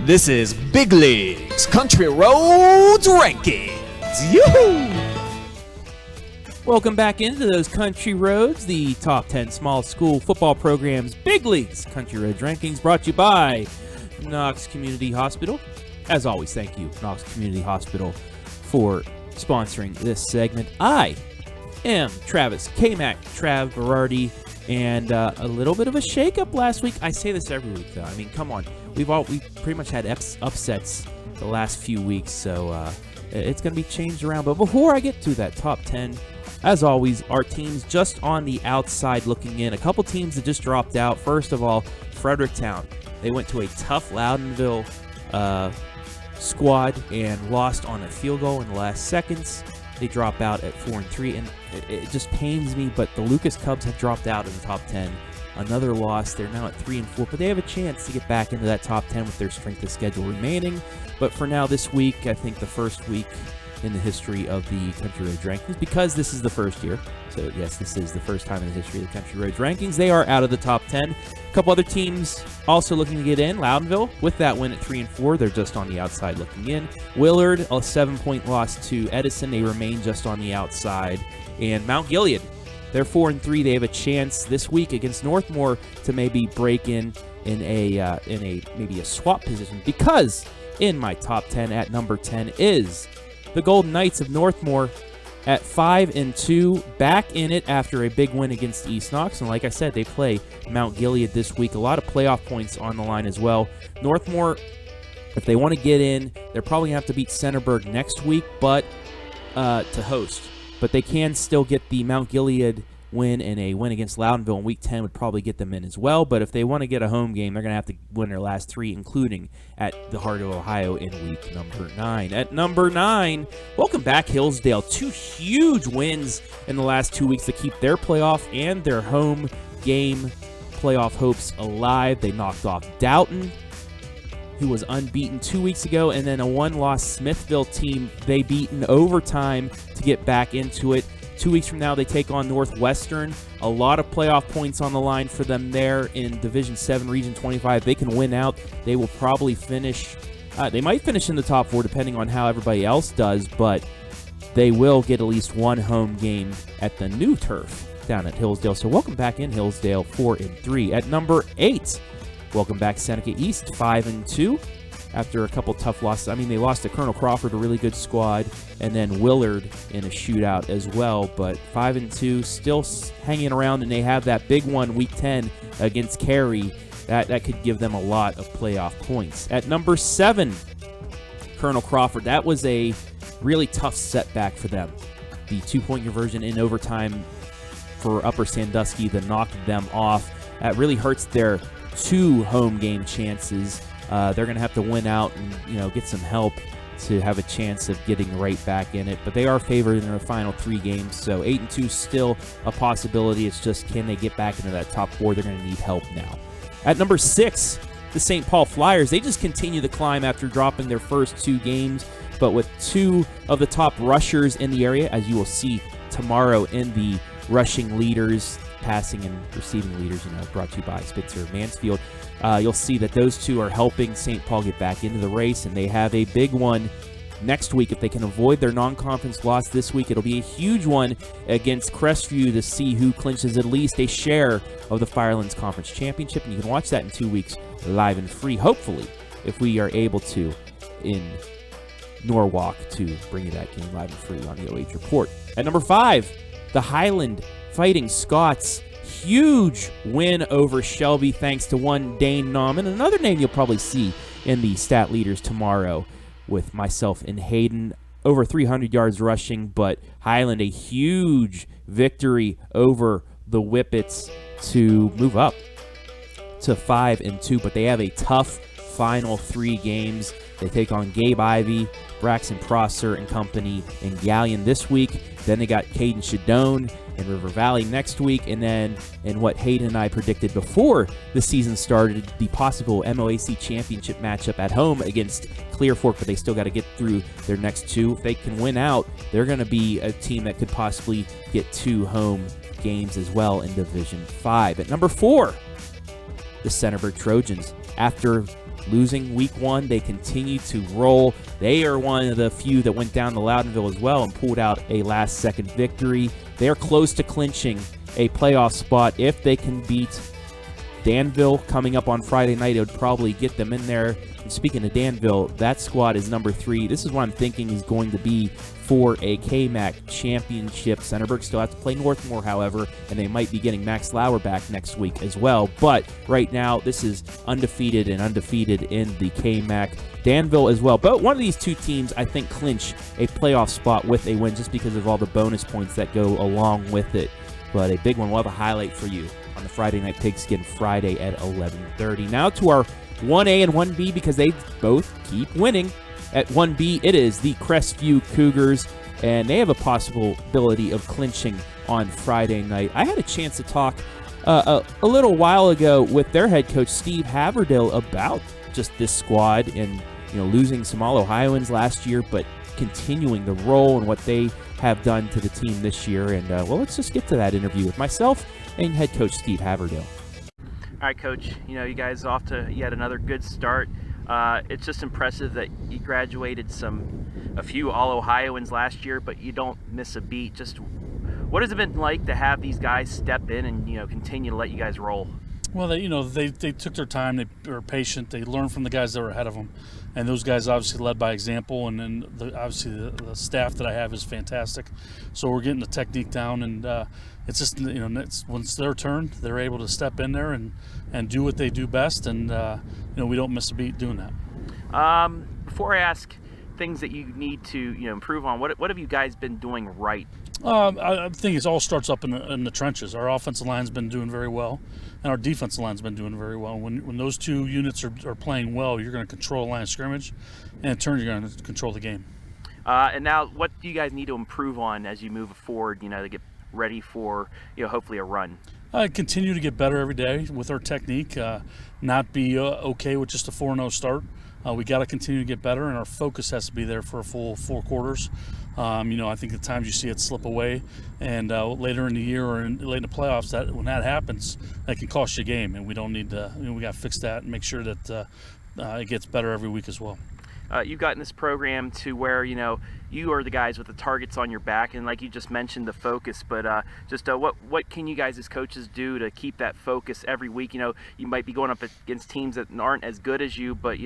This is Big Leagues Country Roads Rankings. Yoo-hoo! Welcome back into those Country Roads, the top 10 small school football programs, Big Leagues Country Roads Rankings, brought to you by Knox Community Hospital. As always, thank you, Knox Community Hospital, for sponsoring this segment. I am Travis KMAC Trav Berardi, and a little bit of a shakeup last week. I say this every week, though. I mean, come on. We pretty much had upsets the last few weeks, so it's going to be changed around. But before I get to that top 10, as always, our teams just on the outside looking in. A couple teams that just dropped out. First of all, Fredericktown. They went to a tough Loudonville squad and lost on a field goal in the last seconds. They drop out at 4-3, and it just pains me, but the Lucas Cubs have dropped out of the top 10. Another loss. They're now at 3-4, but they have a chance to get back into that top 10 with their strength of schedule remaining. But for now, this week, I think the first week in the history of the Country Roads Rankings, because this is the first year. So, yes, this is the first time in the history of the Country Roads Rankings. They are out of the top 10. A couple other teams also looking to get in. Loudonville, with that win at 3-4, they're just on the outside looking in. Willard, a 7-point loss to Edison. They remain just on the outside. And Mount Gilead, they're 4-3. They have a chance this week against Northmore to maybe break in a maybe a swap position, because in my top 10 at number 10 is the Golden Knights of Northmore at 5-2, back in it after a big win against East Knox. And like I said, they play Mount Gilead this week. A lot of playoff points on the line as well. Northmore, if they want to get in, they're probably going to have to beat Centerburg next week, but to host. But they can still get the Mount Gilead win, and a win against Loudonville in Week 10 would probably get them in as well. But if they want to get a home game, they're going to have to win their last three, including at the Heart of Ohio in Week number 9. At number 9, welcome back, Hillsdale. 2 huge wins in the last 2 weeks to keep their playoff and their home game playoff hopes alive. They knocked off Doughton, who was unbeaten 2 weeks ago, and then a one-loss Smithville team they beat in overtime to get back into it. 2 weeks from now, they take on Northwestern. A lot of playoff points on the line for them there in Division 7, Region 25. They can win out. They will probably finish. They might finish in the top 4, depending on how everybody else does, but they will get at least one home game at the new turf down at Hillsdale. So welcome back in Hillsdale, 4-3. At number 8, welcome back Seneca East, 5-2. After a couple tough losses. I mean, they lost to Colonel Crawford, a really good squad, and then Willard in a shootout as well. But 5-2, still hanging around, and they have that big one Week 10 against Cary. That could give them a lot of playoff points. At number 7, Colonel Crawford. That was a really tough setback for them. The 2-point conversion in overtime for Upper Sandusky that knocked them off. That really hurts their 2 home game chances. They're going to have to win out and get some help to have a chance of getting right back in it. But they are favored in their final 3 games, so 8-2 still a possibility. It's just, can they get back into that top 4? They're going to need help now. At number 6, the St. Paul Flyers. They just continue to climb after dropping their first 2 games, but with 2 of the top rushers in the area, as you will see tomorrow in the rushing leaders, passing and receiving leaders, brought to you by Spitzer Mansfield. You'll see that those 2 are helping St. Paul get back into the race, and they have a big one next week. If they can avoid their non-conference loss this week, it'll be a huge one against Crestview to see who clinches at least a share of the Firelands Conference Championship, and you can watch that in 2 weeks live and free, hopefully, if we are able to, in Norwalk, to bring you that game live and free on the OH Report. At number 5, the Highland Fighting Scots. Huge win over Shelby thanks to one Dane Nauman, another name you'll probably see in the stat leaders tomorrow with myself and Hayden. Over 300 yards rushing, but Highland a huge victory over the Whippets to move up to 5-2, but they have a tough final 3 games. They take on Gabe Ivey, Braxton Prosser and company in Galleon this week. Then they got Caden Shadone in River Valley next week. And then in what Hayden and I predicted before the season started, the possible MOAC championship matchup at home against Clear Fork, but they still got to get through their next 2. If they can win out, they're going to be a team that could possibly get 2 home games as well in Division 5. At number 4, the Centerburg Trojans. After losing week 1. They continue to roll. They are one of the few that went down to Loudonville as well and pulled out a last-second victory. They're close to clinching a playoff spot. If they can beat Danville coming up on Friday night, it would probably get them in there. And speaking of Danville, that squad is number 3. This is what I'm thinking is going to be for a KMAC championship. Centerburg still have to play Northmore, however, and they might be getting Max Lauer back next week as well. But right now, this is undefeated in the KMAC. Danville as well. But one of these two teams, I think, clinch a playoff spot with a win just because of all the bonus points that go along with it. But a big one, we'll have a highlight for you on the Friday Night Pigskin Friday at 11:30. Now to our 1A and 1B, because they both keep winning. At 1B, it is the Crestview Cougars, and they have a possibility of clinching on Friday night. I had a chance to talk a little while ago with their head coach, Steve Haverdill, about just this squad and losing some All-Ohioans last year, but continuing the role and what they have done to the team this year. And, let's just get to that interview with myself and head coach Steve Haverdill. All right, Coach, you guys off to yet another good start. It's just impressive that you graduated a few All-Ohioans last year, but you don't miss a beat. Just what has it been like to have these guys step in and continue to let you guys roll? Well, they took their time. They were patient. They learned from the guys that were ahead of them, and those guys obviously led by example. And then obviously the staff that I have is fantastic. So we're getting the technique down, and it's just when it's their turn, they're able to step in there and do what they do best, and we don't miss a beat doing that. Before I ask things that you need to improve on, what have you guys been doing right? I think it all starts up in the trenches. Our offensive line's been doing very well, and our defensive line's been doing very well. When those two units are playing well, you're going to control the line of scrimmage, and in turn, you're going to control the game. And now, what do you guys need to improve on as you move forward? To get ready for hopefully a run. Continue to get better every day with our technique. Not be okay with just a 4-0 start. We got to continue to get better, and our focus has to be there for a full 4 quarters. I think the times you see it slip away, and later in the year or late in the playoffs, when that happens, that can cost you a game, and we don't need to. We got to fix that and make sure that it gets better every week as well. You've gotten this program to where you are the guys with the targets on your back, and like you just mentioned, the focus. But what can you guys as coaches do to keep that focus every week? You might be going up against teams that aren't as good as you, but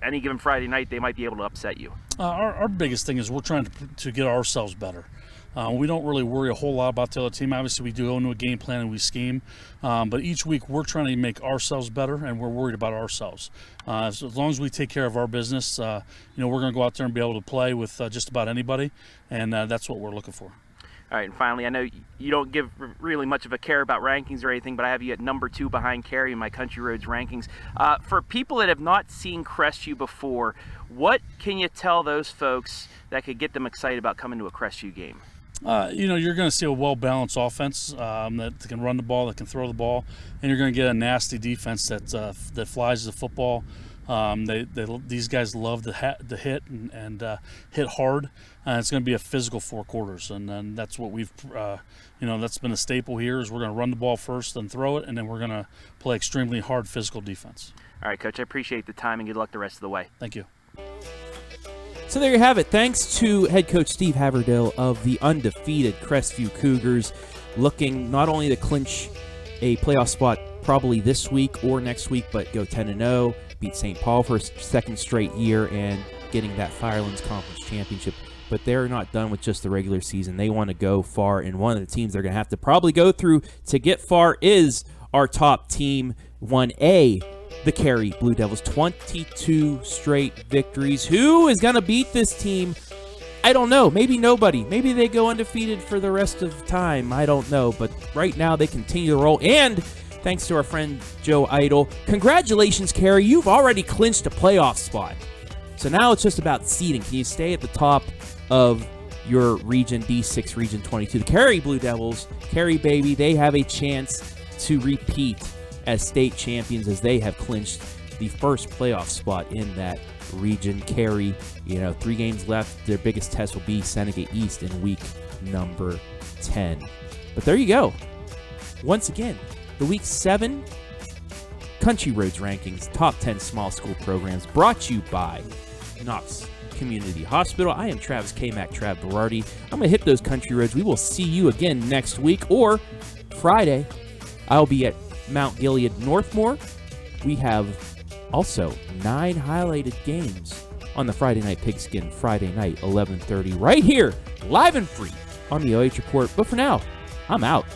any given Friday night they might be able to upset you. Our biggest thing is we're trying to get ourselves better. We don't really worry a whole lot about the other team. Obviously, we do go into a game plan and we scheme, but each week we're trying to make ourselves better, and we're worried about ourselves. So as long as we take care of our business, we're going to go out there and be able to play with just about anybody, and that's what we're looking for. All right, and finally, I know you don't give really much of a care about rankings or anything, but I have you at number 2 behind Carey in my Country Roads rankings. For people that have not seen Crestview before, what can you tell those folks that could get them excited about coming to a Crestview game? You're going to see a well-balanced offense that can run the ball, that can throw the ball, and you're going to get a nasty defense that flies the football. These guys love to hit and hit hard. It's going to be a physical 4 quarters, and that's what we've that's been a staple here. Is we're going to run the ball first, then throw it, and then we're going to play extremely hard physical defense. All right, Coach, I appreciate the time and good luck the rest of the way. Thank you. So there you have it. Thanks to head coach Steve Haverdill of the undefeated Crestview Cougars, looking not only to clinch a playoff spot probably this week or next week, but go 10-0, beat St. Paul for a second straight year, and getting that Firelands Conference Championship. But they're not done with just the regular season. They want to go far, and one of the teams they're going to have to probably go through to get far is our top team, 1A, the Carey Blue Devils. 22 straight victories. Who is going to beat this team? I don't know. Maybe nobody. Maybe they go undefeated for the rest of time. I don't know. But right now they continue to roll. And thanks to our friend Joe Idle, congratulations, Carey. You've already clinched a playoff spot. So now it's just about seeding. Can you stay at the top of your Region D6, Region 22? The Carey Blue Devils, Carey baby, they have a chance to repeat as state champions, as they have clinched the first playoff spot in that region. Carey, 3 games left. Their biggest test will be Seneca East in week number 10. But there you go. Once again, the week 7 Country Roads Rankings, Top 10 Small School Programs, brought to you by Knox Community Hospital. I am Travis KMAC Trav Berardi. I'm going to hit those country roads. We will see you again next week, or Friday. I'll be at Mount Gilead Northmore. We have also 9 highlighted games on the Friday Night Pigskin, Friday night, 11:30, right here, live and free on the OH Report. But for now, I'm out.